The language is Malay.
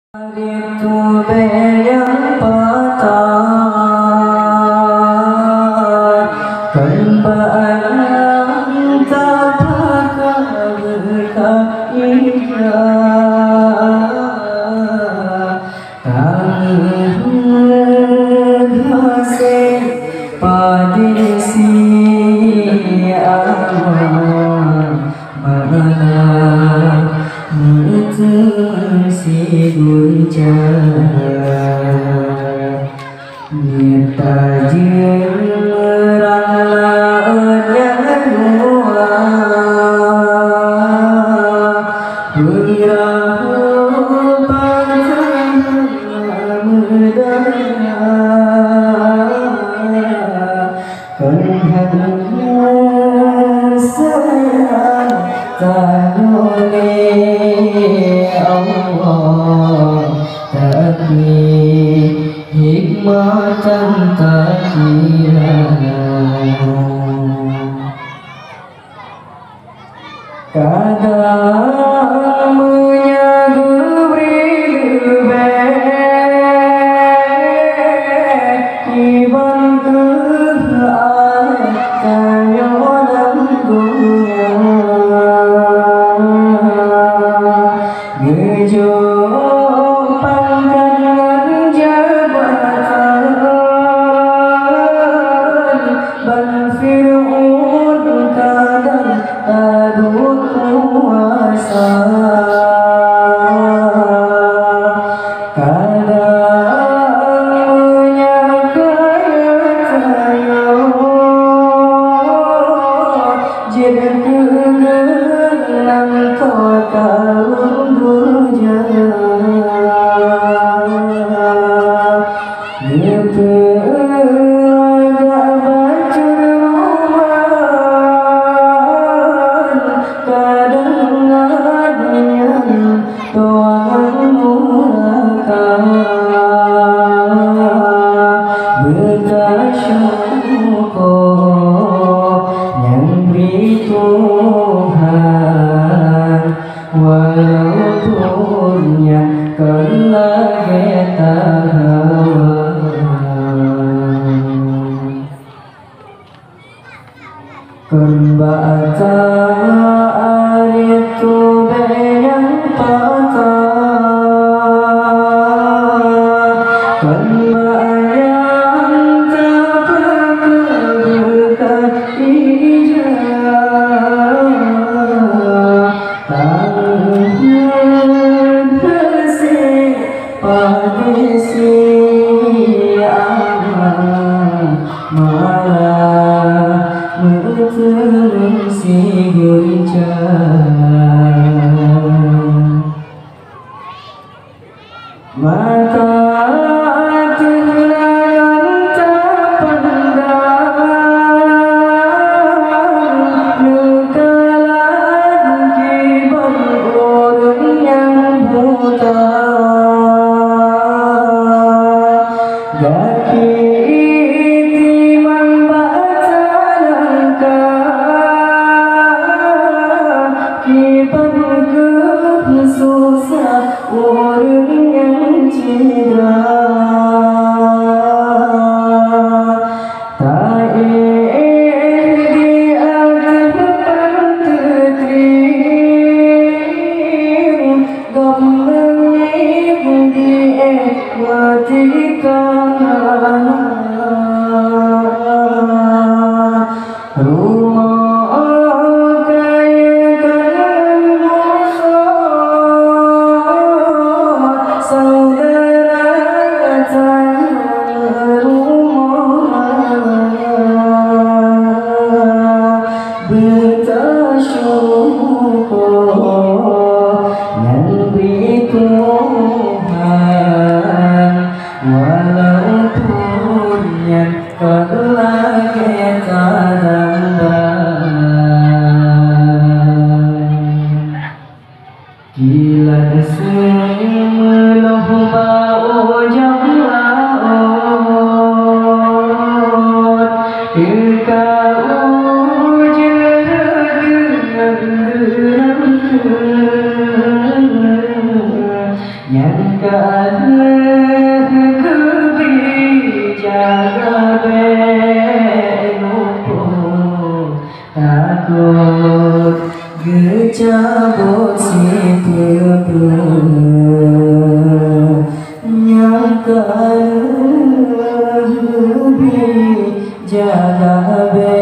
Itu yang patah Kembaan tak bakal berkaidah Tangan hasil padisi aman Mana si gunjang Nita jeralaannya dua Berahu panjang medaya Kenhanya sayang tak boleh Allah tapi hikmah tak kira kadang menyaguri lebih iban ke air kayu dan Ngejo pangkat jabatan Ban Fir'aun kadang adu kuasa Kadang menyakaya jadi kegelang total walaupun yang kelak kita Kembata itu yang patah Kembang tak berkebuka hijau Tangan bersih padisi aman malah si gunjang mata Tuhan tak pandang nukalan kibar orang yang buta Gaki susah orang yang cedera tak di atas tertrim gambang di ekwatika walaupun yang kelak kita Gila semeloh bau jam laut Kau dengan yang kalih kebi jagabe lumpuh takut gecabut sitipe nyangka lebih jagabe